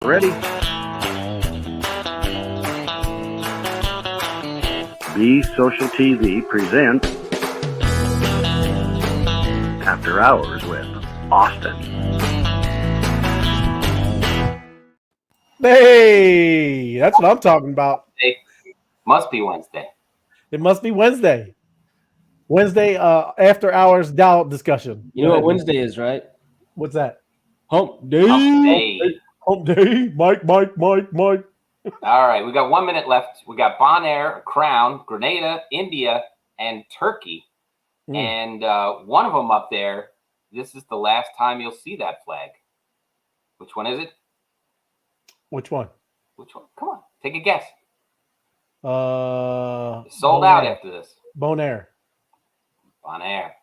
Ready? B Social TV presents After Hours with Austin. Hey, that's what I'm talking about. It must be Wednesday. It must be Wednesday. Wednesday, after hours DAO discussion. You know what Wednesday is, right? What's that? Hump day. Hump day. Hump day. Mike. All right, we got 1 minute left. We got Bonaire, Crown, Grenada, India, and Turkey. And one of them up there, this is the last time you'll see that flag. Which one is it? Which one? Which one? Come on, take a guess. It's sold out after this. Bonaire. Bonaire.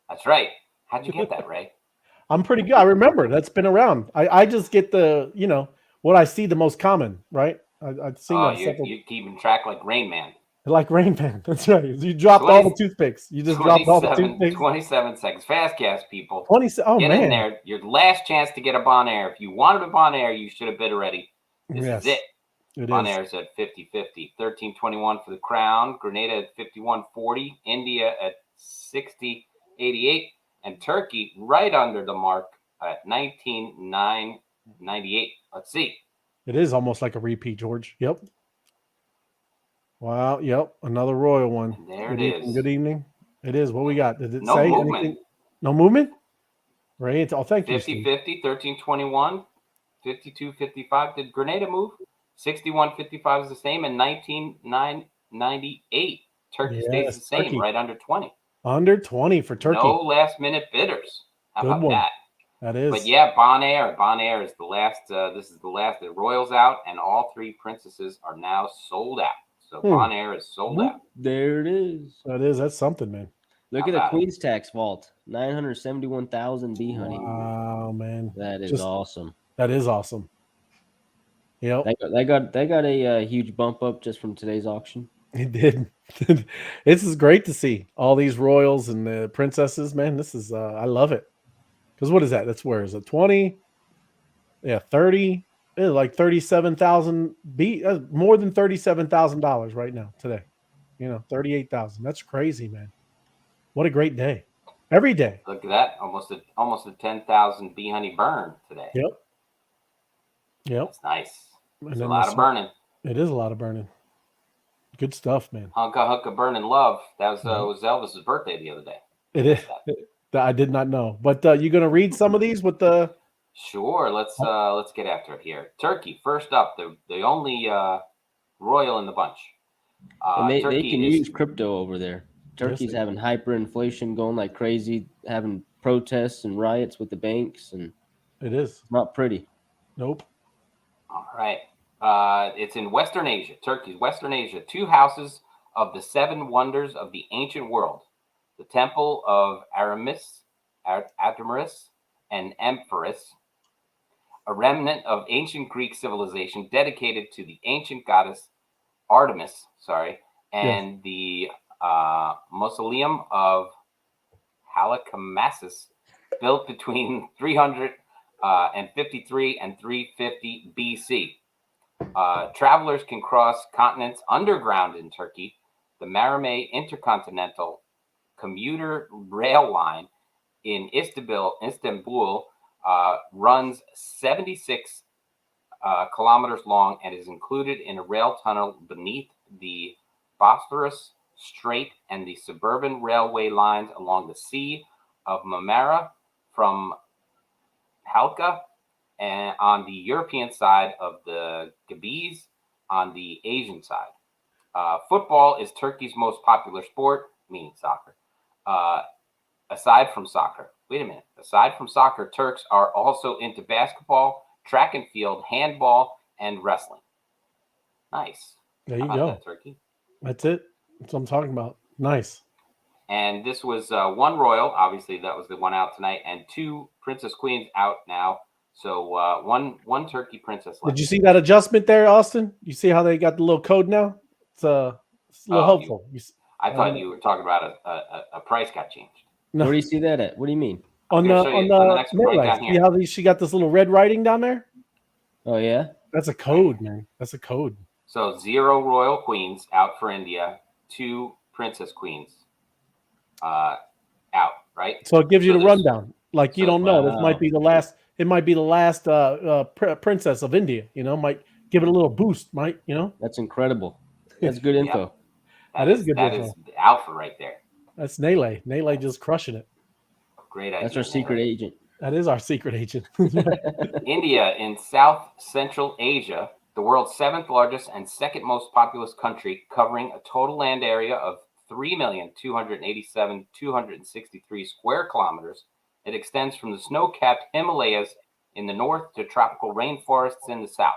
That's right. How'd you get that, Ray? I'm pretty good. I remember. That's been around. I just get the, what I see the most common, right? I've seen that. You're keeping track like Rain Man. Like Rain Man. That's right. You dropped all the toothpicks. You just dropped all the toothpicks. 27 seconds. Fast gas, people. 20. Oh, get man. in there. Your last chance to get a Bonaire. If you wanted a Bonaire, you should have bid already. This is it. Bonaire's at 50-50. 13.21 for the Crown. Grenada at 51.40. India at 60.88. And Turkey right under the mark at 19.998. Let's see. It is almost like a repeat, George. Yep. Wow. Yep. Another royal one. And there it is. Good evening. It is. What we got? Did it no say movement. anything? No movement? Right. Thank you. 50-50, 13.21, 52.55. Did Grenada move? 61.55 is the same, and 19.998. Turkey stays the same, right under 20. Under 20 for Turkey. No last-minute bidders. How about that? That is. But yeah, Bonaire. Bonaire is the last. This is the last. The royals out, and all three princesses are now sold out. So Bonaire is sold out. There it is. That's something, man. Look at the Queen's Tax vault. 971,000 bee honey. Wow, man. That is awesome. That is awesome. Yep. They got a huge bump up just from today's auction. It did. This is great to see all these royals and the princesses, man. This is I love it. Because what is that? That's where is it? 20? Yeah, 30. Like 37,000 more than $37,000 right now today. 38,000. That's crazy, man. What a great day. Every day. Look at that. Almost a 10,000 bee honey burn today. Yep. That's nice. It's a lot of burning. It is a lot of burning. Good stuff, man. Hunka burning love. That was Elvis's birthday the other day. It is. I did not know. But you going to read some of these with the? Sure. Let's get after it here. Turkey first up. The only royal in the bunch. And they can use crypto over there. Turkey's having hyperinflation going like crazy, having protests and riots with the banks, and it is not pretty. Nope. All right. It's in Western Asia. Turkey's Western Asia. 2 houses of the 7 wonders of the ancient world. The Temple of Artemis and Empress, a remnant of ancient Greek civilization dedicated to the ancient goddess Artemis, and the Mausoleum of Halicarnassus, built between 353 and 350 BC. Travelers can cross continents underground in Turkey. The Marmara Intercontinental Commuter Rail Line in Istanbul runs 76 kilometers long and is included in a rail tunnel beneath the Bosphorus Strait and the suburban railway lines along the Sea of Marmara from Halka and on the European side of the Gabes on the Asian side. Football is Turkey's most popular sport, meaning soccer. Aside from soccer, Turks are also into basketball, track and field, handball, and wrestling. Nice. There you go. Turkey. That's it. That's what I'm talking about. Nice. And this was 1 royal. Obviously, that was the one out tonight, and 2 princess queens out now. So one Turkey princess left. Did you see that adjustment there, Austin? You see how they got the little code now? It's a little helpful. I thought you were talking about a price got changed. No. Where do you see that at? What do you mean? On the next right. See how she got this little red writing down there? Oh yeah, That's a code, man. That's a code. So 0 royal queens out for India, 2 princess queens out, right? So it gives you the rundown. Like you don't know. This wow. might be the last. It might be the last princess of India. Might give it a little boost. That's incredible. That's good info. That is good That info. is the alpha right there. That's Nele. Nele just crushing it. Great idea. That's our secret agent. That is our secret agent. India in South Central Asia, the world's 7th largest and 2nd most populous country, covering a total land area of 3,287,263 square kilometers. It extends from the snow-capped Himalayas in the north to tropical rainforests in the south.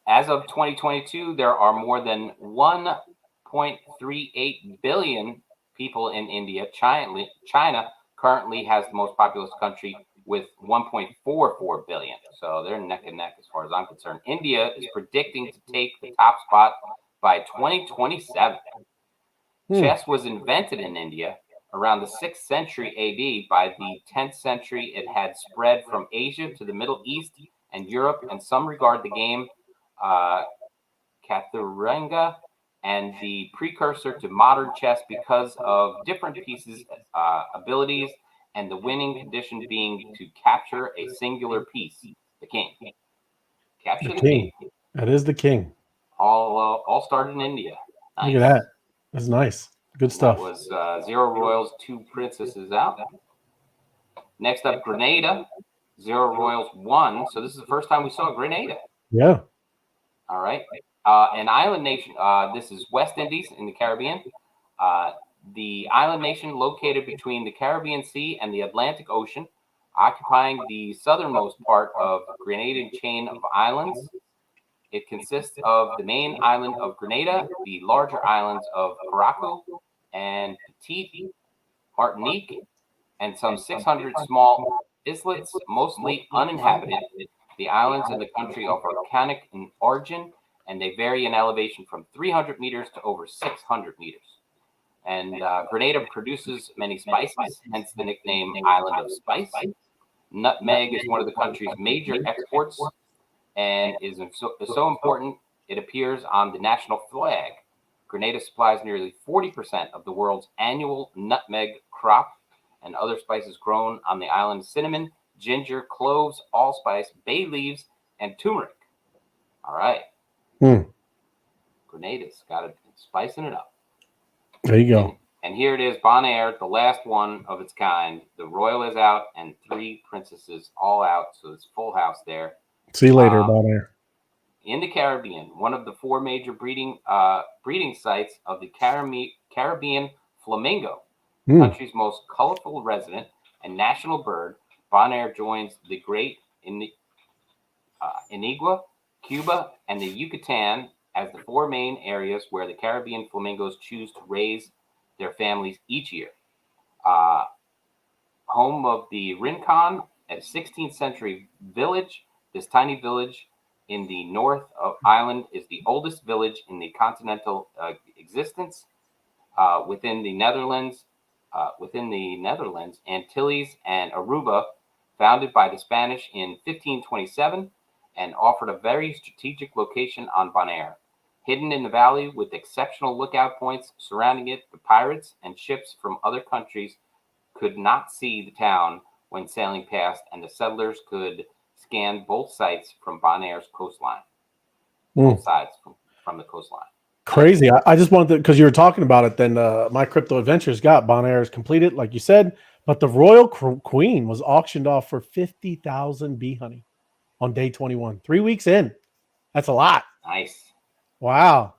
As of 2022, there are more than 1.38 billion people in India. China currently has the most populous country with 1.44 billion. So they're neck and neck as far as I'm concerned. India is predicting to take the top spot by 2027. Chess was invented in India around the 6th century AD. By the 10th century, it had spread from Asia to the Middle East and Europe, and some regard the game Chaturanga and the precursor to modern chess because of different pieces' abilities, and the winning condition being to capture a singular piece, the king. Capture the king. That is the king. All started in India. Nice. Look at that. That's nice. Good stuff. That was 0 royals, 2 princesses out. Next up, Grenada. 0 royals, 1. So this is the first time we saw Grenada. Yeah. All right. An island nation. This is West Indies in the Caribbean. The island nation located between the Caribbean Sea and the Atlantic Ocean, occupying the southernmost part of the Grenadian chain of islands. It consists of the main island of Grenada, the larger islands of Curaçao and Petite Martinique, and some 600 small islets, mostly uninhabited. The islands in the country are volcanic in origin, and they vary in elevation from 300 meters to over 600 meters. And Grenada produces many spices, hence the nickname Island of Spice. Nutmeg is one of the country's major exports and is so important it appears on the national flag. Grenada supplies nearly 40% of the world's annual nutmeg crop, and other spices grown on the island: cinnamon, ginger, cloves, allspice, bay leaves, and turmeric. All right. Grenada's got it spicing it up. There you go. And here it is, Bonaire, the last one of its kind. The royal is out and 3 princesses all out, so it's full house there. See you later, Bonaire. In the Caribbean, one of the 4 major breeding sites of the Caribbean flamingo, the country's most colorful resident and national bird, Bonaire joins the Great Antigua, Cuba, and the Yucatan as the 4 main areas where the Caribbean flamingos choose to raise their families each year. Home of the Rincon, a 16th century village. This tiny village in the north of Island is the oldest village in the continental existence. Within the Netherlands, Antilles, and Aruba, founded by the Spanish in 1527, and offered a very strategic location on Bonaire. Hidden in the valley with exceptional lookout points surrounding it, the pirates and ships from other countries could not see the town when sailing past, and the settlers could scan both sites from Bonaire's coastline. Both sides from the coastline. Crazy. I just wanted to, because you were talking about it, then My Crypto Adventures got Bonaire's completed, like you said, but the Royal Queen was auctioned off for 50,000 bee honey on day 21. 3 weeks in. That's a lot. Nice. Wow.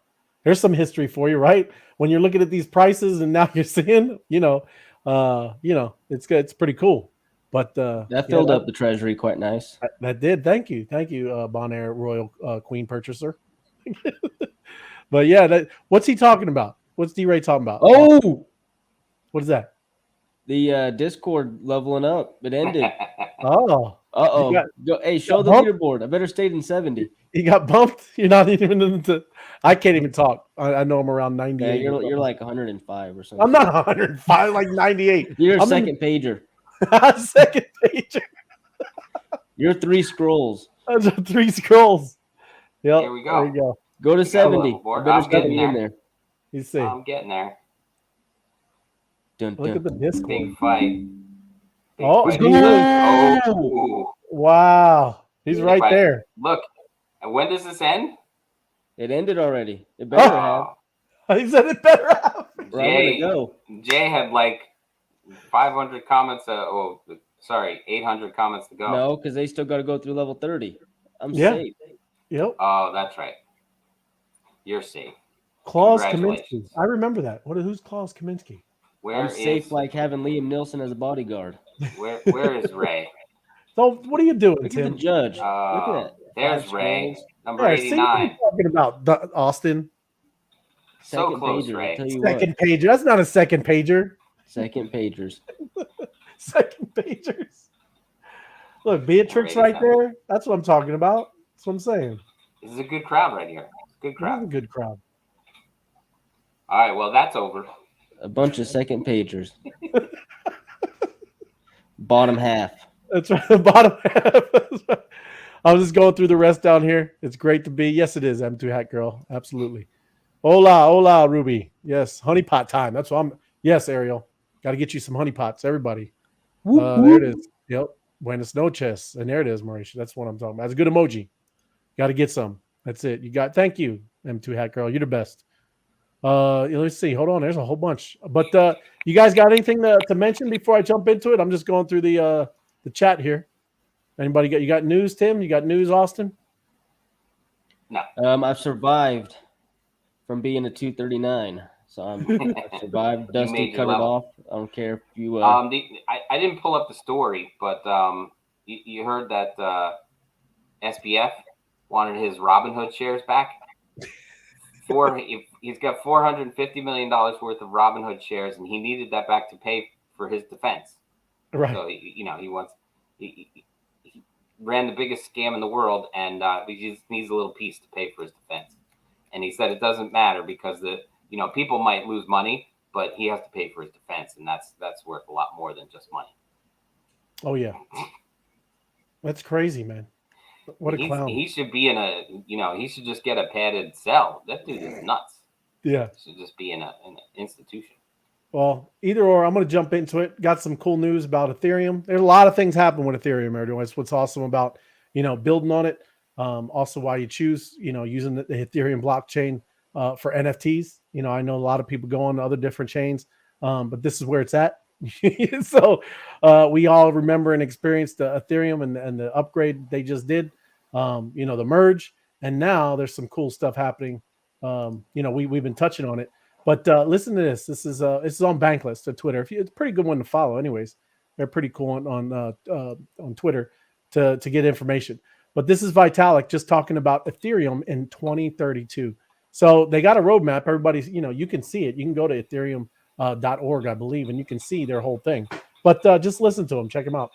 There's some history for you, right? When you're looking at these prices and now you're seeing, it's good. It's pretty cool. But that filled up the treasury quite nice. That did. Thank you, Bonaire Royal Queen purchaser. But yeah, what's he talking about? What's D-Ray talking about? Oh, what is that? The Discord leveling up. It ended. Oh. Hey, show the leaderboard. I better stayed in 70. He got bumped. You're not even into. I can't even talk. I know I'm around 98. Yeah, you're like 105 or something. I'm not 105, like 98. You're a second pager. Second pager. You're 3 scrolls. 3 scrolls. Yep. Here we go. There you go. Go to 70. I'm getting there. In there. You see. I'm getting there. Dun, Look at the Discord. Big fight. Oh, fight. Oh, wow. He's Big right fight. there. Look, and when does this end? It ended already. It better have. He said it better have. Jay, go. Jay had like 500 comments. 800 comments to go. No, because they still got to go through level 30. I'm safe. Yep. Oh, that's right. You're safe. Klaus Kaminsky. I remember that. Who's Klaus Kaminsky? I'm safe like having Liam Nielsen as a bodyguard. Where is Ray? So what are you doing, Look Tim? at the judge. Look at that. There's 5 Ray. scrolls. Number 89. Talking about Austin. So close, pager, Ray. I'll tell you Second pager. That's not a second pager. Second pagers. Second pagers. Look, Beatrix right there. That's what I'm talking about. That's what I'm saying. This is a good crowd right here. Good crowd. This is a good crowd. All right, well, that's over. A bunch of second pagers. Bottom half. That's right. The bottom half. I'm just going through the rest down here. It's great to be. Yes, it is. M2 Hat Girl. Absolutely. Hola, Ruby. Yes, honeypot time. That's what I'm. Yes, Ariel. Got to get you some honeypots, everybody. There it is. Yep. Buenas noches. And there it is, Mauricio. That's what I'm talking about. That's a good emoji. Got to get some. That's it. You got. Thank you, M2 Hat Girl. You're the best. Let's see. Hold on. There's a whole bunch. But you guys got anything to mention before I jump into it? I'm just going through the chat here. Anybody you got news, Tim? You got news, Austin? No. I've survived from being a 239. So I survived. Dusty cut it off. I don't care if you. I didn't pull up the story, but you heard that SBF wanted his Robinhood shares back. He's got $450 million worth of Robinhood shares, and he needed that back to pay for his defense. Right. So he ran the biggest scam in the world, and he just needs a little piece to pay for his defense. And he said it doesn't matter because people might lose money, but he has to pay for his defense, and that's worth a lot more than just money. Oh yeah, that's crazy, man. What a clown! He should be he should just get a padded cell. That dude is nuts. Yeah, he should just be in an institution. Well, either or, I'm going to jump into it. Got some cool news about Ethereum. There's a lot of things happening with Ethereum, everyone. That's what's awesome about, building on it. Also why you choose, using the Ethereum blockchain for NFTs. I know a lot of people go on to other different chains, but this is where it's at. So we all remember and experienced the Ethereum and the upgrade they just did, the merge. And now there's some cool stuff happening. We've been touching on it. But listen to this. This is on Bankless to Twitter. It's a pretty good one to follow. Anyways, they're pretty cool on Twitter to get information. But this is Vitalik just talking about Ethereum in 2032. So they got a roadmap. Everybody's, you can see it. You can go to Ethereum.org, I believe, and you can see their whole thing. But just listen to them. Check them out.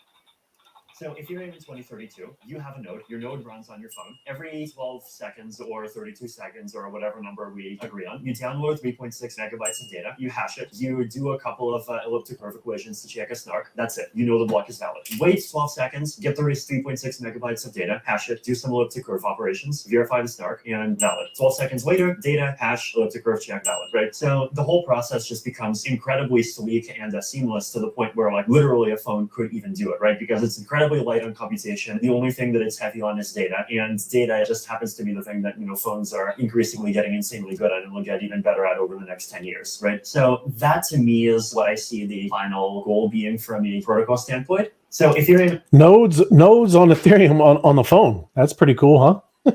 So if you're in 2032, you have a node. Your node runs on your phone. Every 12 seconds or 32 seconds or whatever number we agree on, you download 3.6 megabytes of data. You hash it. You do a couple of elliptic curve equations to check a snark. That's it. You know the block is valid. Wait 12 seconds, get the 3.6 megabytes of data, hash it, do some elliptic curve operations, verify the snark, and valid. 12 seconds later, data, hash, elliptic curve, check, valid, right? So the whole process just becomes incredibly sleek and seamless to the point where literally a phone could even do it, right? Because it's incredibly light on computation. The only thing that it's heavy on is data, and data just happens to be the thing that phones are increasingly getting insanely good at and will get even better at over the next 10 years, right? So that to me is what I see the final goal being from a protocol standpoint. So if you're in nodes on Ethereum on the phone, that's pretty cool, huh?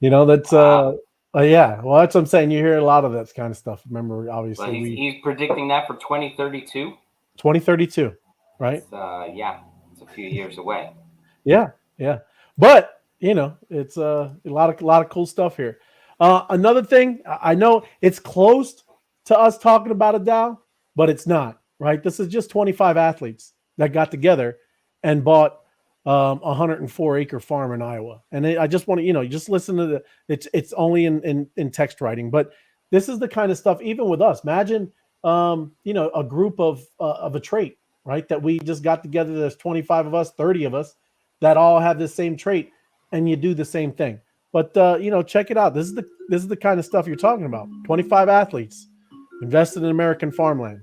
That's yeah. Well, that's what I'm saying. You hear a lot of that kind of stuff. Remember, obviously, well, he's predicting that for 2032. 2032, right? Yeah. It's a few years away. Yeah. But it's a lot of cool stuff here. Another thing, I know it's close to us talking about a DAO, but it's not, right? This is just 25 athletes that got together and bought 104-acre farm in Iowa. And I just want to, just listen to it's only in text writing, but this is the kind of stuff, even with us. Imagine, a group of a trait, right? That we just got together. There's 25 of us, 30 of us, that all have the same trait, and you do the same thing. But check it out. This is the kind of stuff you're talking about. 25 athletes invested in American farmland,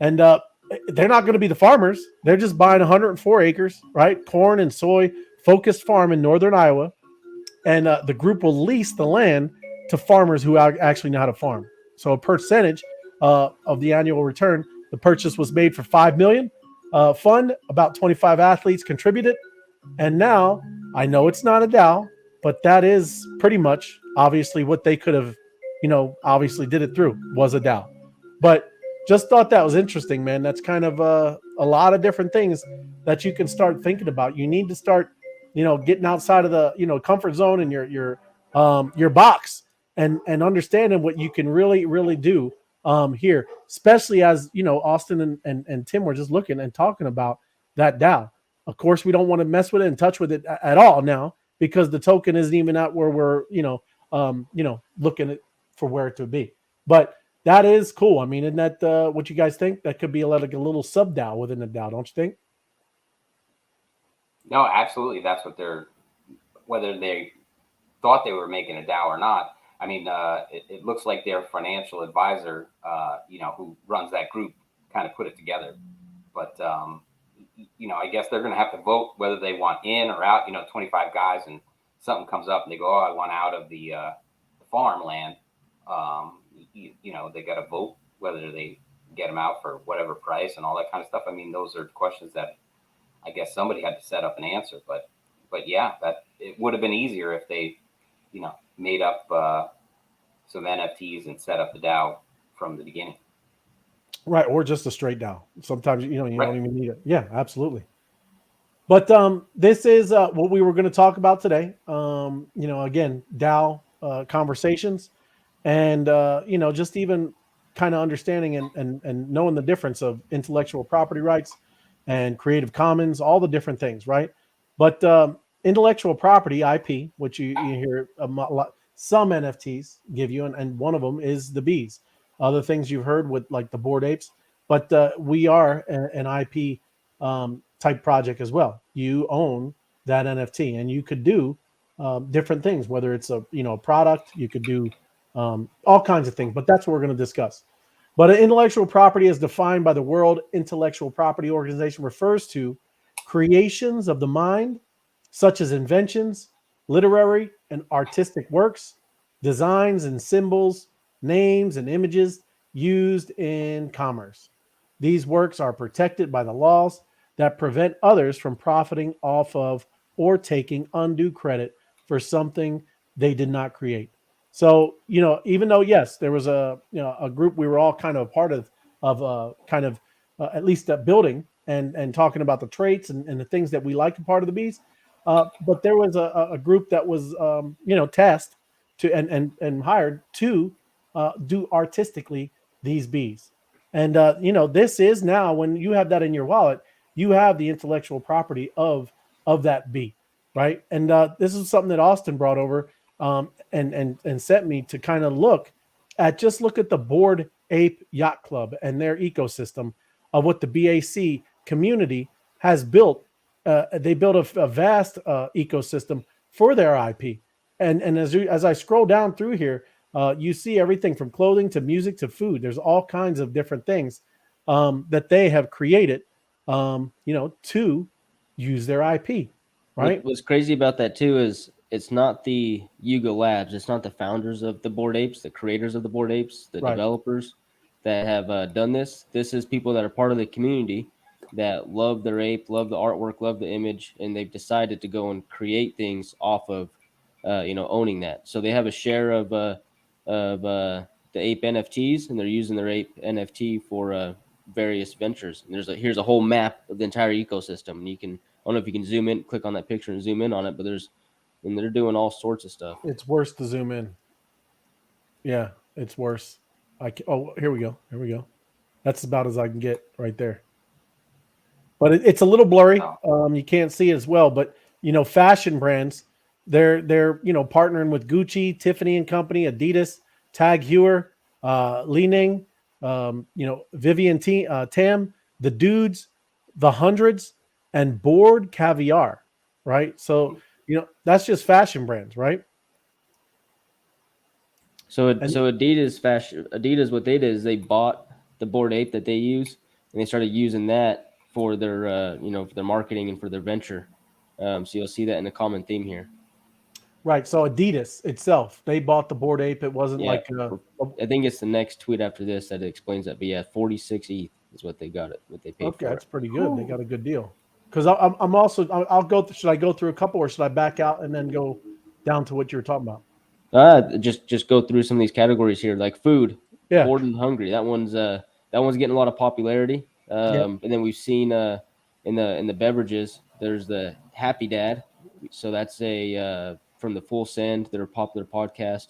and they're not going to be the farmers. They're just buying 104 acres, right? Corn and soy focused farm in northern Iowa, and the group will lease the land to farmers who actually know how to farm. So a percentage of the annual return. The purchase was made for $5 million. Fund about 25 athletes contributed, and now I know it's not a DAO, but that is pretty much obviously what they could have, obviously did it through was a DAO. But just thought that was interesting, man. That's kind of a lot of different things that you can start thinking about. You need to start, getting outside of the, comfort zone and your box and understanding what you can really, really do here, especially as, Austin and Tim were just looking and talking about that DAO. Of course, we don't want to mess with it and touch with it at all now because the token isn't even at where we're, looking at for where it to be. But that is cool. I mean, isn't that what you guys think? That could be like a little sub DAO within the DAO, don't you think? No, absolutely. That's what whether they thought they were making a DAO or not. I mean, it looks like their financial advisor, who runs that group, kind of put it together. But, I guess they're going to have to vote whether they want in or out. 25 guys, and something comes up and they go, "Oh, I want out of the farmland." They got to vote whether they get them out for whatever price and all that kind of stuff. I mean, those are questions that I guess somebody had to set up an answer. But yeah, that it would have been easier if they, made up some NFTs and set up the DAO from the beginning. Right, or just a straight DAO. Sometimes you Right. don't even need it. Yeah, absolutely. But this is what we were going to talk about today. Again, DAO conversations, and just even kind of understanding and knowing the difference of intellectual property rights and Creative Commons, all the different things, right? But intellectual property, IP, which you hear some NFTs give you, and one of them is the bees. Other things you've heard with like the Bored Apes, but we are an IP type project as well. You own that NFT, and you could do different things, whether it's a product, you could do all kinds of things. But that's what we're going to discuss. But intellectual property, as defined by the World Intellectual Property Organization, refers to creations of the mind, such as inventions, literary and artistic works, designs and symbols, names and images used in commerce. These works are protected by the laws that prevent others from profiting off of or taking undue credit for something they did not create. So, even though, yes, there was a group we were all kind of a part of at least that building and talking about the traits and the things that we like a part of the bees. But there was a group that was, tasked to and hired to do artistically these bees. And, this is now, when you have that in your wallet, you have the intellectual property of that bee, right? And this is something that Austin brought over and sent me to kind of look at the Bored Ape Yacht Club and their ecosystem of what the BAC community has built. They built a vast ecosystem for their IP. And as I scroll down through here, you see everything from clothing to music to food. There's all kinds of different things that they have created, to use their IP, right? What's crazy about that too is it's not the Yuga Labs. It's not the founders of the Bored Apes, the creators of the Bored Apes, the developers that have done this. This is people that are part of the community that love their ape, love the artwork, love the image, and they've decided to go and create things off of, owning that. So they have a share of the ape NFTs, and they're using their ape NFT for various ventures. And here's a whole map of the entire ecosystem, and you can, I don't know if you can zoom in, click on that picture and zoom in on it, but they're doing all sorts of stuff. It's worse to zoom in. Yeah, it's worse. Here we go. That's about as I can get right there. But it's a little blurry. You can't see it as well. But fashion brands, they're partnering with Gucci, Tiffany and Company, Adidas, Tag Heuer, Li-Ning, Vivian Tam, The Dudes, The Hundreds, and Bored Caviar. right? So that's just fashion brands, right? So Adidas, what they did is they bought the Bored Ape that they use, and they started using that for their for their marketing and for their venture. So you'll see that in a common theme here. Right. So Adidas itself, they bought the Bored Ape. It wasn't Yeah, like I think it's the next tweet after this that explains that. But yeah, 46 ETH is what they got it, what they paid okay, for that's it. pretty good. They got a good deal. Because I'm also I'll go. Should I go through a couple, or should I back out and then go down to what you were talking about? Just go through some of these categories here, like food. Yeah. Bored and hungry. That one's getting a lot of popularity. And then we've seen in the beverages, there's the Happy Dad. So that's a from the Full Send, their popular podcast.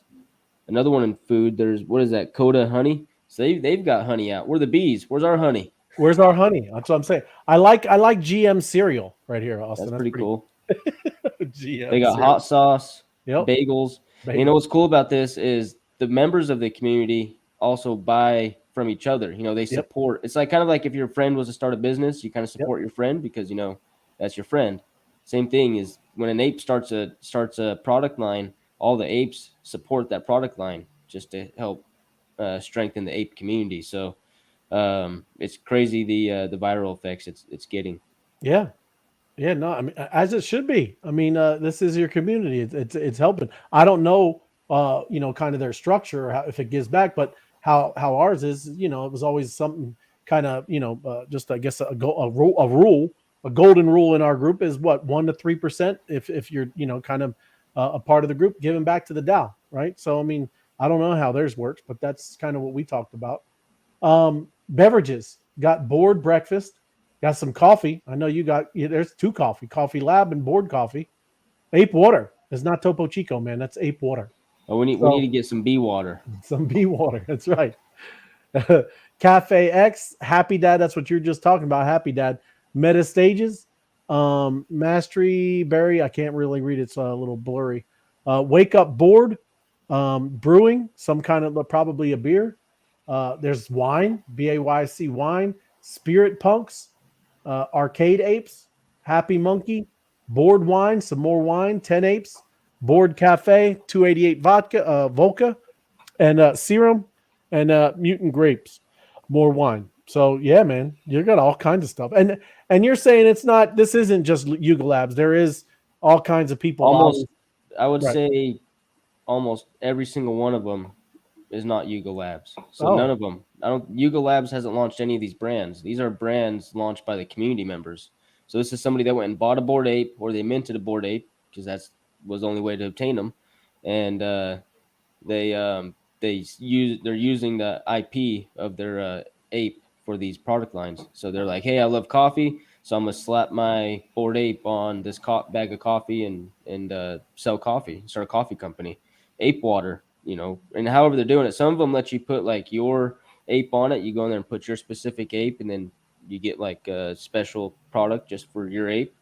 Another one in food, there's what is that? Coda Honey. So they've got honey out. We're the bees. Where's our honey? Where's our honey? That's what I'm saying. I like GM cereal right here, Austin. That's pretty cool. GM They got cereal. hot sauce, Yep. bagels. And you know what's cool about this is the members of the community also buy from each other. They support. It's like kind of like if your friend was to start a business, you kind of support your friend because that's your friend. Same thing is when an ape starts a product line, all the apes support that product line just to help strengthen the ape community. So it's crazy the viral effects it's getting. Yeah. Yeah, no, I mean, as it should be. I mean, this is your community. It's helping. I don't know, kind of their structure, or how, if it gives back, but how ours is, it was always something kind of, just I guess a golden rule in our group is what 1 to 3% if you're kind of a part of the group giving back to the DAO, right? So I mean, I don't know how theirs works, but that's kind of what we talked about. Beverages got Bored breakfast. Got some coffee. I know you got. There's 2 Coffee Lab and Bored coffee. Ape water. It's not Topo Chico, man. That's ape water. Oh, we need to get some bee water. Some bee water. That's right. Cafe X, Happy Dad. That's what you're just talking about. Happy Dad. Meta Stages, Mastery Berry. I can't really read it. It's a little blurry. Wake Up Bored, Brewing. Some kind of probably a beer. There's wine. BAYC wine. Spirit Punks. Arcade Apes, Happy Monkey, Bored Wine, some more wine, 10 Apes, Bored Cafe, 288 Vodka, and Serum, and Mutant Grapes, more wine. So yeah, man, you got all kinds of stuff. And you're saying this isn't just Yuga Labs. There is all kinds of people. I would say almost every single one of them is not Yuga Labs. So none of them. Yuga Labs hasn't launched any of these brands. These are brands launched by the community members. So this is somebody that went and bought a Bored Ape, or they minted a Bored Ape because was the only way to obtain them, and they're using the IP of their ape for these product lines. So they're like, hey, I love coffee, so I'm gonna slap my Bored Ape on this bag of coffee and sell coffee, start a coffee company. Ape water. And however they're doing it, some of them let you put like your ape on it. You go in there and put your specific ape, and then you get like a special product just for your ape.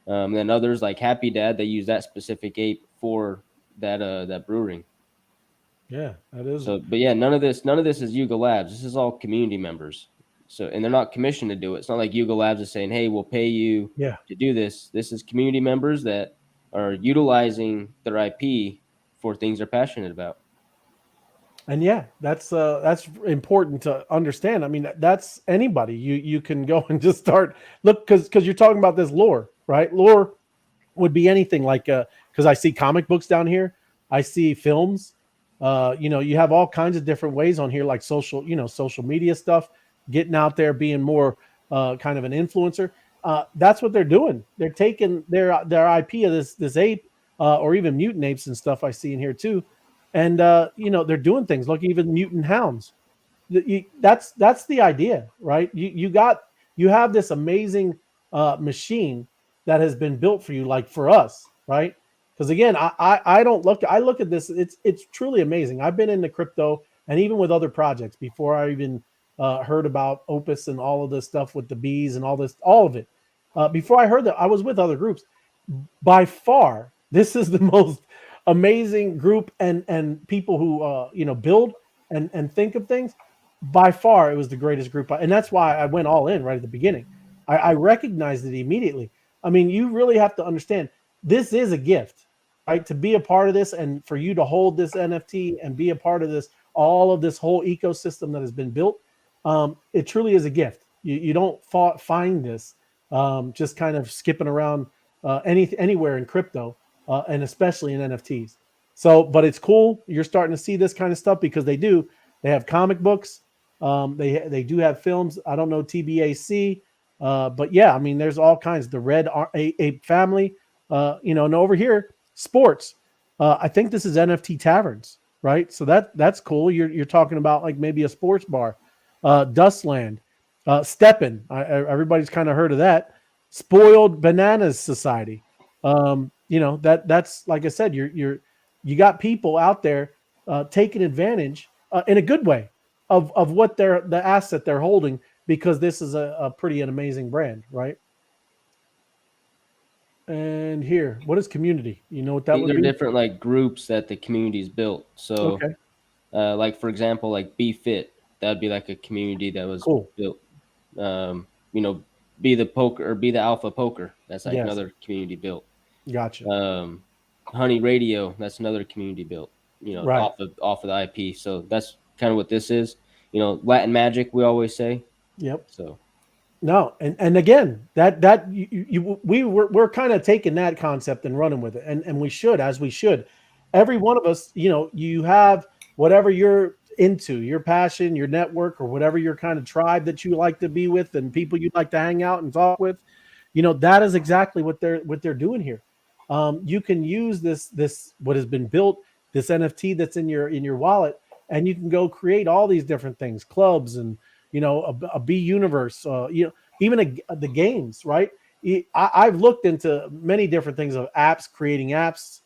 And then others like Happy Dad, they use that specific ape for that brewing. Yeah, that is. So, but yeah, none of this is Yuga Labs. This is all community members. So, and they're not commissioned to do it. It's not like Yuga Labs is saying, "Hey, we'll pay you to do this." This is community members that are utilizing their IP for things they're passionate about. And yeah, that's important to understand. I mean, that's anybody. You can go and just start because you're talking about this lore, right? Lore would be anything like because I see comic books down here, I see films. You have all kinds of different ways on here, like social media stuff, getting out there, being more kind of an influencer. That's what they're doing. They're taking their IP of this ape or even mutant apes and stuff I see in here too. And they're doing things like even mutant hounds. That's the idea, right? You have this amazing machine that has been built for you, like for us, right? Because again, I look at this. It's truly amazing. I've been into crypto and even with other projects before I even heard about Opus and all of this stuff with the bees and all of it. Before I heard that, I was with other groups. By far, this is the most amazing group and people who build and think of things. By far, it was the greatest group, and that's why I went all in right at the beginning. I recognized it immediately. I mean, you really have to understand this is a gift, right? To be a part of this and for you to hold this NFT and be a part of this, all of this whole ecosystem that has been built, it truly is a gift. You don't find this just kind of skipping around anywhere in crypto, and especially in NFTs. So, but it's cool. You're starting to see this kind of stuff because they do. They have comic books. They do have films. I don't know TBAC, but yeah, I mean, there's all kinds. The Red Ape Family, you know, and over here, sports. I think this is NFT Taverns, right? So that's cool. You're talking about like maybe a sports bar, Dustland, Steppin. Everybody's kind of heard of that. Spoiled Bananas Society. You know, that's like I said, you got people out there taking advantage in a good way of what the asset they're holding, because this is a pretty an amazing brand, right? And here, what is community? You know what that These would are be? different like groups that the community's built. So, Okay, like for example, like Be Fit, that'd be like a community that was cool. built. You know, Be the Poker or Be the Alpha Poker. That's like Yes, another community built. gotcha. Honey Radio, that's another community built. You know, Right. off of the IP. So that's kind of what this is. You know, Latin Magic, we always say. Yep. So No, and again, that we're kind of taking that concept and running with it, and we should, as we should. Every one of us, you know, you have whatever you're into, your passion, your network, or whatever your kind of tribe that you like to be with, and people you'd like to hang out and talk with. You know, that is exactly what they're doing here. You can use this what has been built, this NFT that's in your wallet, and you can go create all these different things, clubs, and you know, a B universe, you know, even the games, right? I've looked into many different things of apps, creating apps,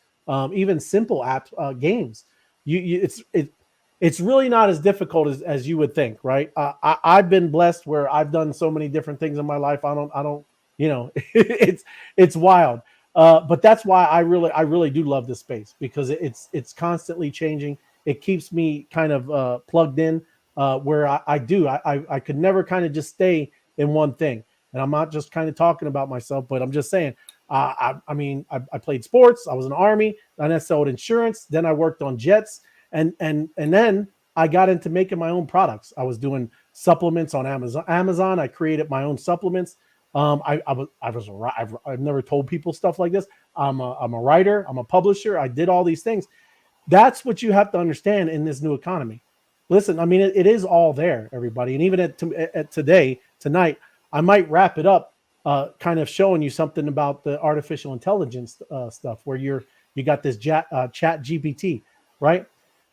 even simple apps, games. It's really not as difficult as you would think, right? I've been blessed where I've done so many different things in my life. I don't, you know, it's wild. But that's why I really do love this space, because it's constantly changing. It keeps me kind of plugged in, where I could never kind of just stay in one thing. And I'm not just kind of talking about myself, but I'm just saying, I mean, I played sports. I was in the Army. Then I sold insurance. Then I worked on jets, and then I got into making my own products. I was doing supplements on Amazon. I created my own supplements. I've never told people stuff like this. I'm a writer. I'm a publisher. I did all these things. That's what you have to understand in this new economy. Listen, I mean, it is all there, everybody. And even at tonight, I might wrap it up, kind of showing you something about the artificial intelligence stuff, where you got this chat GPT, right?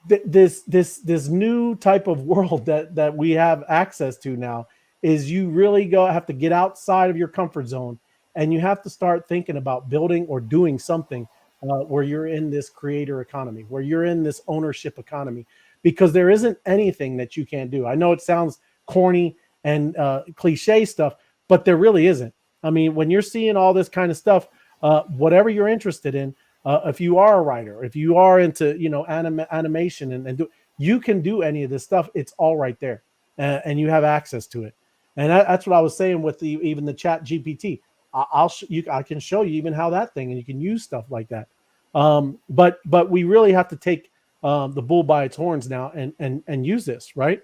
This new type of world that we have access to now is you really have to get outside of your comfort zone, and you have to start thinking about building or doing something where you're in this creator economy, where you're in this ownership economy, because there isn't anything that you can't do. I know it sounds corny and cliche stuff, but there really isn't. I mean, when you're seeing all this kind of stuff, whatever you're interested in, if you are a writer, if you are into, you know, animation and you can do any of this stuff. It's all right there, and you have access to it. And that's what I was saying with even the chat GPT. I can show you even how that thing, and you can use stuff like that. But we really have to take the bull by its horns now and use this, right?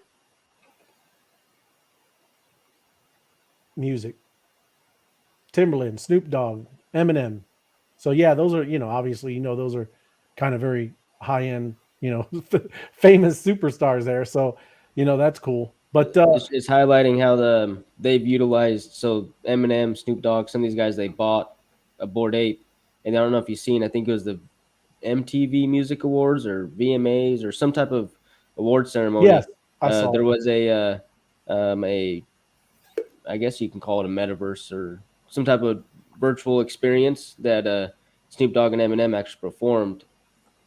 Music, Timberland, Snoop Dogg, Eminem. So yeah, those are, you know, obviously, you know, those are kind of very high end, you know, famous superstars there. So, you know, that's cool. But it's highlighting how they've utilized, so Eminem, Snoop Dogg, some of these guys, they bought a Bored Ape, and I don't know if you've seen, I think it was the MTV Music Awards or VMAs or some type of award ceremony. yes, I saw there was a I guess you can call it a metaverse or some type of virtual experience that Snoop Dogg and Eminem actually performed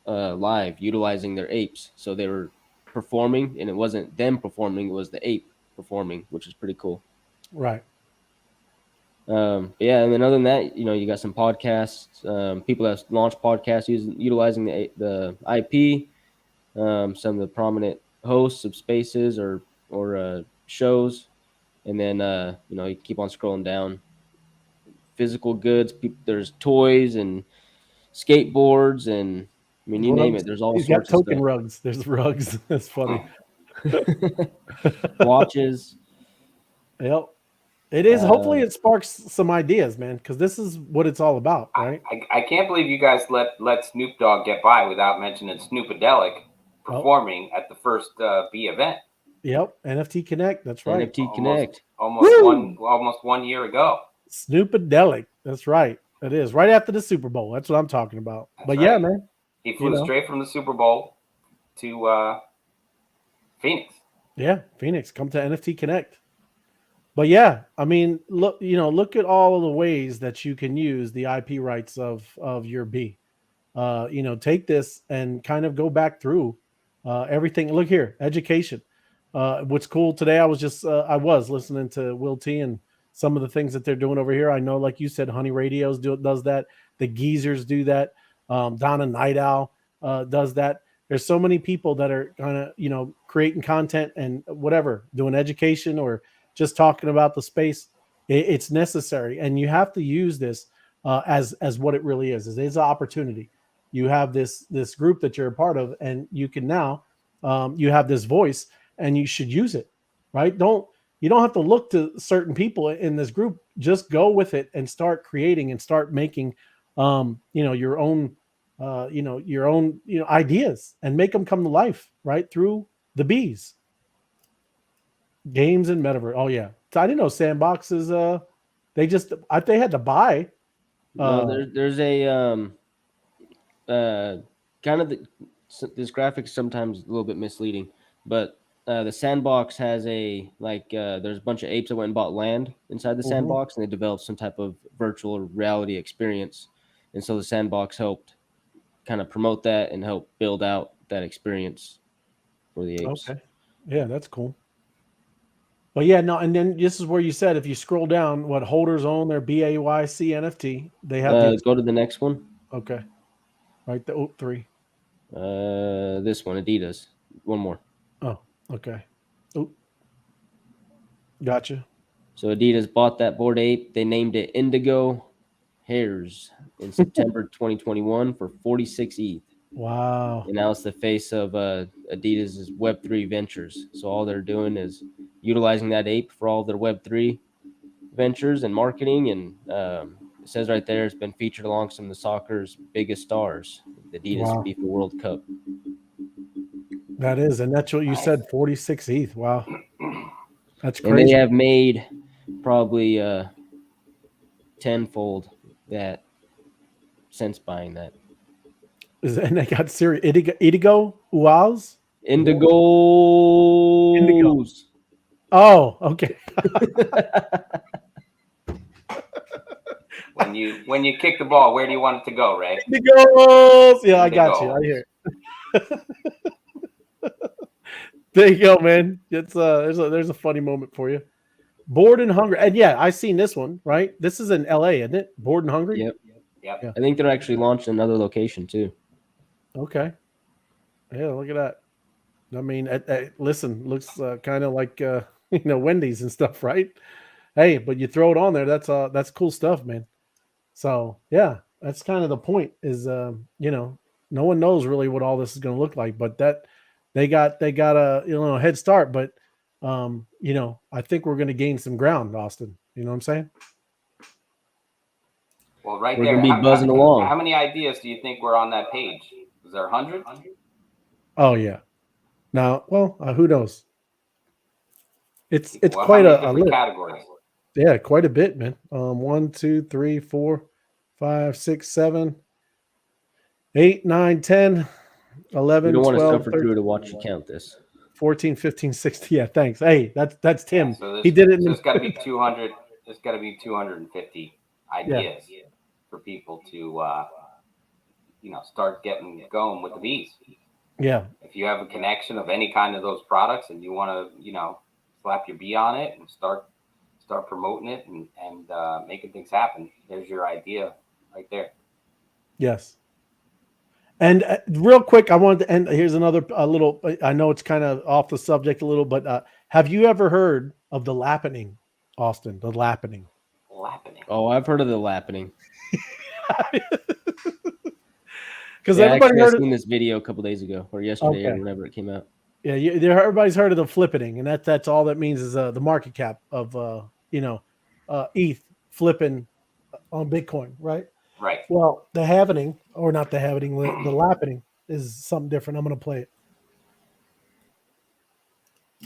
live, utilizing their apes. So they were performing, and it wasn't them performing; it was the ape performing, which is pretty cool. right. Yeah, and then other than that, you know, you got some podcasts, people that launched podcasts utilizing the IP, some of the prominent hosts of spaces or shows, and then you know, you keep on scrolling down. physical goods. There's toys and skateboards, and I mean, you name Rugs. it. There's all He's got sorts of token stuff. rugs. There's rugs. That's funny. Watches. Yep. It is. Hopefully, it sparks some ideas, man, because this is what it's all about, right? I can't believe you guys let Snoop Dogg get by without mentioning Snoopadelic performing at the first B event. Yep. NFT Connect. That's right. NFT Connect. Almost 1 year ago. Snoopadelic. That's right. It is right after the Super Bowl. That's what I'm talking about. That's but right. Yeah, man. He flew straight from the Super Bowl to Phoenix. Yeah, Phoenix. Come to NFT Connect. But yeah, I mean, look at all of the ways that you can use the IP rights of your B. Take this and kind of go back through everything. Look here, education. What's cool today? I was listening to Will T and some of the things that they're doing over here. I know, like you said, Honey Radios does that. The Geezers do that. Donna Night Owl does that. There's so many people that are kind of creating content and whatever, doing education or just talking about the space. It's necessary, and you have to use this as what it really is. It's an opportunity. You have this group that you're a part of, and you can now you have this voice, and you should use it, right? You don't have to look to certain people in this group. Just go with it and start creating and start making your own ideas and make them come to life, right? Through the bees. Games and metaverse. Oh yeah, I didn't know Sandbox is they had to buy. There's a kind of this graphic is sometimes a little bit misleading, but the Sandbox has there's a bunch of apes that went and bought land inside the Sandbox, and they developed some type of virtual reality experience, and so the Sandbox helped kind of promote that and help build out that experience for the apes. Okay, yeah, that's cool. But yeah, no, and then this is where you said if you scroll down, what holders own their BAYC NFT, they have go to the next one. Okay, right, the 3. This one, Adidas. One more. Oh, okay. Oh, gotcha. So Adidas bought that Bored Ape. They named it Indigo Hairs in September 2021 for 46 ETH. Wow. And now it's the face of Adidas's Web3 ventures. So all they're doing is utilizing that ape for all their Web3 ventures and marketing. And it says right there, it's been featured along some of the soccer's biggest stars, the Adidas FIFA World Cup. That is, and that's what you said, 46 ETH. Wow. That's crazy. And they have made probably tenfold that since buying that. And they got serious. Indigo Uaz? Indigos. Oh, okay. When you kick the ball, where do you want it to go, Ray? Indigos. Yeah, I got you. I hear it. There you go, man. It's there's a funny moment for you. Bored and Hungry. And yeah, I've seen this one, right? This is in LA, isn't it? Bored and Hungry? Yep. Yeah. I think they're actually launching another location too. Okay. Yeah, look at that. I mean, listen, looks kind of like Wendy's and stuff, right? Hey, but you throw it on there, that's cool stuff, man. So yeah, that's kind of the point. Is no one knows really what all this is going to look like, but that they got a head start. But I think we're going to gain some ground, Austin. You know what I'm saying? Well, right we're there, going to be buzzing along. How many ideas do you think were on that page? Was there 100? Oh yeah. Now, well, who knows? It's Well, quite how many a different categories. Yeah, quite a bit, man. 1, 2, 3, 4, 5, 6, 7, 8, 9, 10, 11, You don't want 12, to suffer 13, through to watch you count this. 14, 15, 16. Yeah, thanks. Hey, that's Tim. So He did it. There's got to be 200. There's got to be 250 ideas for people to start getting going with the bees. Yeah. If you have a connection of any kind of those products and you want to, slap your bee on it and start promoting it and making things happen, there's your idea right there. Yes. And real quick, I wanted to end. Here's another little. I know it's kind of off the subject a little, but have you ever heard of the lappening, Austin? The lappening. Flapping. Oh, I've heard of the lappening. Because Yeah, everybody actually, I heard seen this video a couple days ago or yesterday or whenever it came out. Yeah, everybody's heard of the flippening, and that's all that means is the market cap of ETH flipping on Bitcoin, right? Right. Well, the halvening, or not the halvening, the lappening is something different. I'm going to play it.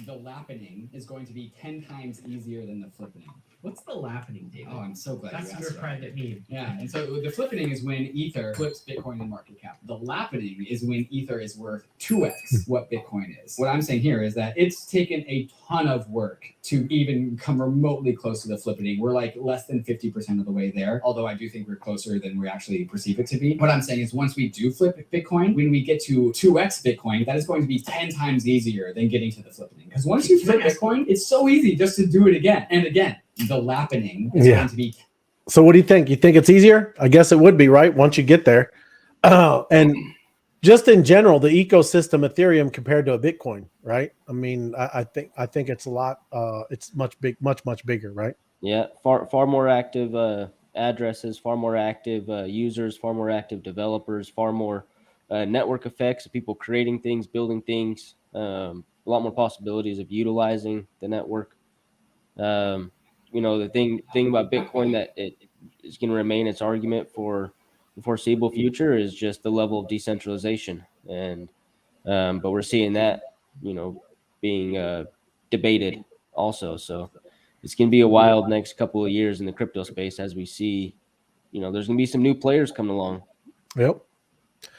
The lappening is going to be 10 times easier than the flippening. What's the lappening, David? Oh, I'm so glad That's you asked your that. private meme. Yeah, and so the flippening is when Ether flips Bitcoin in market cap. The lappening is when Ether is worth 2x what Bitcoin is. What I'm saying here is that it's taken a ton of work to even come remotely close to the flippening. We're like less than 50% of the way there, although I do think we're closer than we actually perceive it to be. What I'm saying is once we do flip Bitcoin, when we get to 2x Bitcoin, that is going to be 10 times easier than getting to the flippening. Because once you flip Bitcoin, it's so easy just to do it again and again. The lappening is going to be. So what do you think? You think it's easier? I guess it would be, right? Once you get there. And just in general, the ecosystem Ethereum compared to a Bitcoin, right? I mean, I think it's a lot. It's much bigger, right? Yeah, far more active addresses, far more active users, far more active developers, far more network effects of people creating things, building things. A lot more possibilities of utilizing the network. The thing about Bitcoin that it is going to remain its argument for the foreseeable future is just the level of decentralization, and but we're seeing that being debated also. So it's going to be a wild next couple of years in the crypto space as we see, there's going to be some new players coming along. Yep.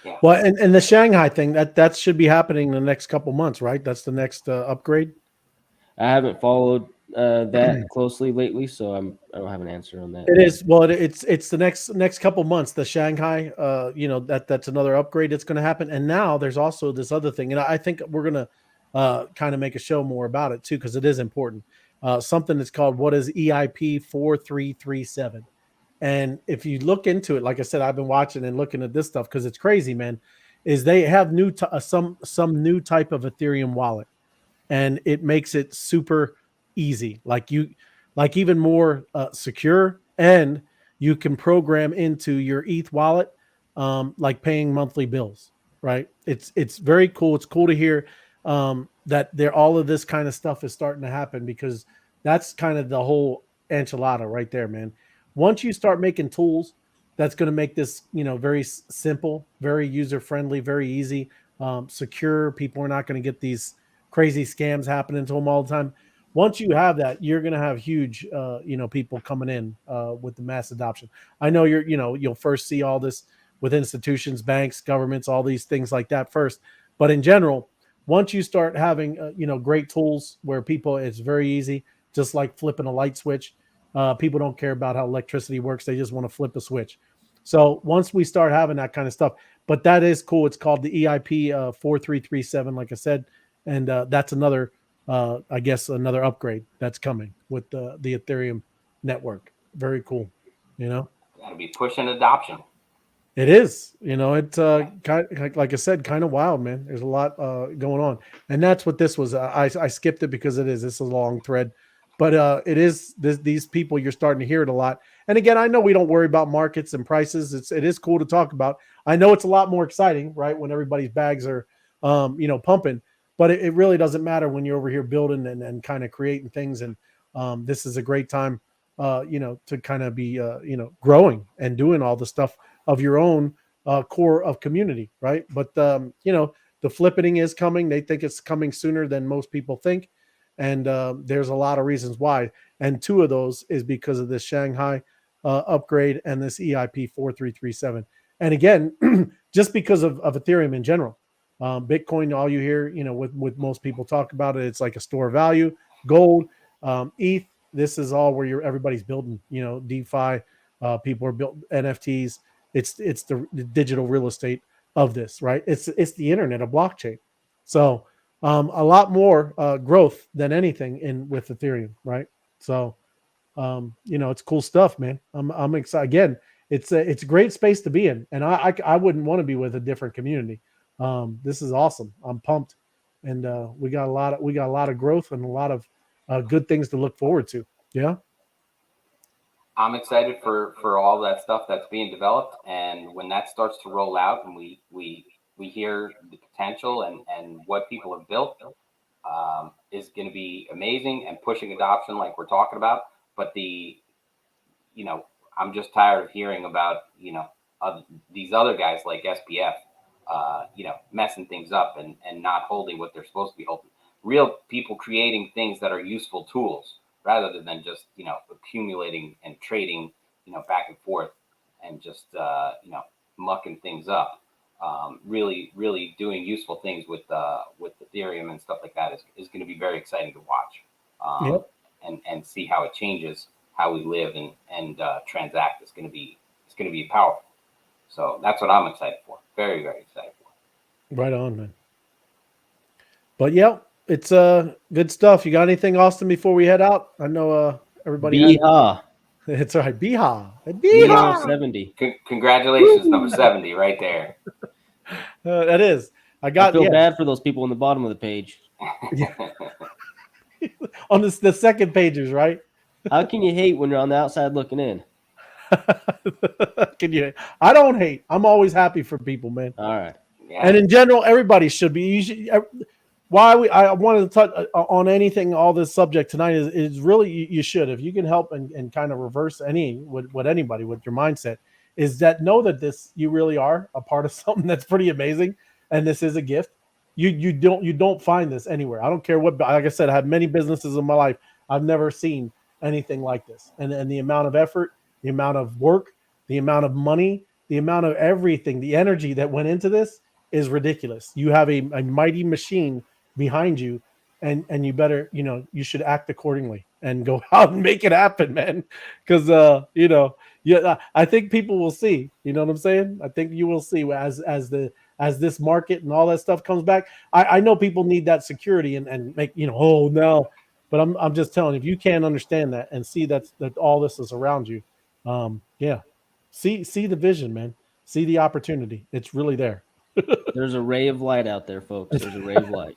Yeah. Well, and the Shanghai thing that should be happening in the next couple months, right? That's the next upgrade. I haven't followed that closely lately, so I don't have an answer on that. It is. Well, it's the next couple months. The Shanghai, that's another upgrade that's going to happen. And now there's also this other thing, and I think we're going to kind of make a show more about it too, because it is important. Something that's called what is EIP 4337. And if you look into it, like I said, I've been watching and looking at this stuff because it's crazy, man. Is they have some new type of Ethereum wallet, and it makes it super easy, like even more secure, and you can program into your ETH wallet, like paying monthly bills, right? It's very cool. It's cool to hear that all of this kind of stuff is starting to happen, because that's kind of the whole enchilada right there, man. Once you start making tools that's going to make this, very simple, very user-friendly, very easy, secure, people are not going to get these crazy scams happening to them all the time. Once you have that, you're going to have huge, people coming in with the mass adoption. I know you'll first see all this with institutions, banks, governments, all these things like that first. But in general, once you start having, great tools where it's very easy, just like flipping a light switch. People don't care about how electricity works. They just want to flip a switch. So once we start having that kind of stuff, but that is cool. It's called the EIP 4337, like I said. And that's another, another upgrade that's coming with the Ethereum network. Very cool. Got to be pushing adoption. It is. It's like I said, kind of wild, man. There's a lot going on, and that's what this was. I skipped it because this is a long thread, but it is these people. You're starting to hear it a lot. And again, I know we don't worry about markets and prices. It is cool to talk about. I know it's a lot more exciting, right, when everybody's bags are, pumping. But it really doesn't matter when you're over here building and kind of creating things. And this is a great time, to kind of be, growing and doing all the stuff of your own core of community, right? But, the flippening is coming. They think it's coming sooner than most people think. And there's a lot of reasons why. And two of those is because of this Shanghai upgrade and this EIP 4337. And again, just because of Ethereum in general. Bitcoin, all you hear, with most people talk about it, it's like a store of value. Gold, ETH, this is all where everybody's building, DeFi. People are building NFTs. It's the digital real estate of this, right? It's the internet, a blockchain. So a lot more growth than anything with Ethereum, right? So it's cool stuff, man. I'm excited. Again, it's a great space to be in, and I wouldn't want to be with a different community. This is awesome. I'm pumped, and we got a lot of growth and a lot of good things to look forward to. Yeah. I'm excited for all that stuff that's being developed, and when that starts to roll out, and we hear the potential and what people have built, is going to be amazing and pushing adoption like we're talking about. But I'm just tired of hearing about these other guys like SPF, messing things up and not holding what they're supposed to be holding. Real people creating things that are useful tools, rather than just, accumulating and trading, back and forth and just, mucking things up. Really, really doing useful things with Ethereum and stuff like that is going to be very exciting to watch. And see how it changes how we live and transact. It's going to be powerful. So that's what I'm excited for. Very, very excited for. Right on, man. But yeah, it's good stuff. You got anything, Austin, before we head out? I know everybody. It's all right. Biha. 70. Congratulations, number 70, right there. That is. I feel bad for those people on the bottom of the page. On the second pages, right? How can you hate when you're on the outside looking in? I don't hate. I'm always happy for people, man. All right. Yeah. And in general, everybody should be. I wanted to touch on anything, all this subject tonight is really, you should, if you can help and kind of reverse with anybody with your mindset, is that know that you really are a part of something that's pretty amazing, and this is a gift. You don't find this anywhere. I don't care what. Like I said, I have many businesses in my life. I've never seen anything like this, and the amount of effort, the amount of work, the amount of money, the amount of everything, the energy that went into this is ridiculous. You have a mighty machine behind you, and you better, you should act accordingly and go out and make it happen, man. Because I think people will see. You know what I'm saying? I think you will see as this market and all that stuff comes back. I know people need that security and make, oh no, but I'm just telling you, if you can't understand that and see that all this is around you, see the vision, man. See the opportunity. It's really there. There's a ray of light out there, folks. There's a ray of light.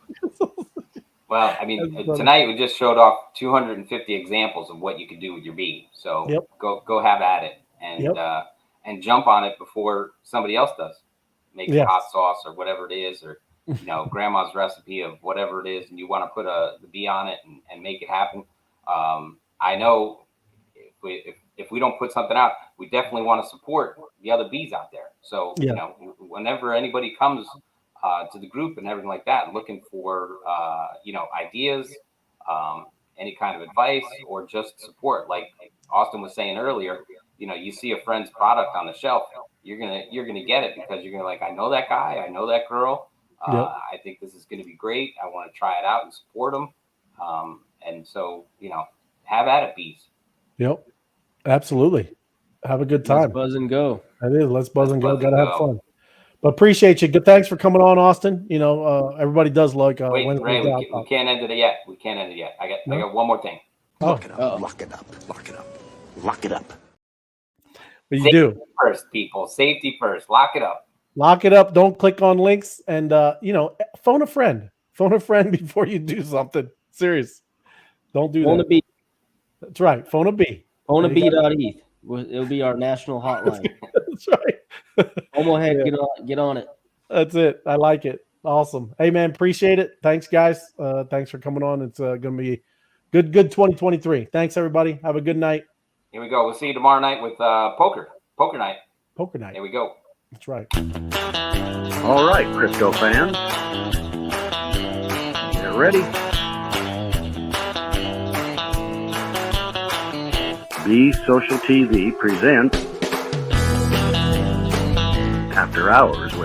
Well, I mean, tonight we just showed off 250 examples of what you can do with your bee. So go have at it and jump on it before somebody else does. Make a hot sauce or whatever it is, or grandma's recipe of whatever it is, and you want to put the bee on it and make it happen. I know if we don't put something out, we definitely want to support the other bees out there. So, whenever anybody comes to the group and everything like that, looking for, ideas, any kind of advice or just support, like Austin was saying earlier, you see a friend's product on the shelf, you're going to get it because you're going to like, I know that guy, I know that girl. I think this is going to be great. I want to try it out and support them. And so, have at it, bees. Yep. Absolutely. Have a good time. Let's buzz and go. That is. Let's buzz and go. Gotta have fun. But appreciate you. Good. Thanks for coming on, Austin. Everybody does like. Wait, Ray, we can't end it yet. I got one more thing. Lock it up. Lock it up. Lock it up. Lock it up. But you do first, people. Safety first. Lock it up. Lock it up. Don't click on links, and phone a friend. Phone a friend before you do something. Serious. Don't do that. Phone a bee. That's right. Phone a bee. Phone a bee.eth. It'll be our national hotline. That's right. Homo head, get on it. That's it. I like it. Awesome. Hey man, appreciate it. Thanks guys. Thanks for coming on. It's gonna be good 2023. Thanks everybody. Have a good night. Here we go. We'll see you tomorrow night with poker night. Poker night. Here we go. That's right. All right, crypto fans. Get ready. Be Social TV presents After Hours with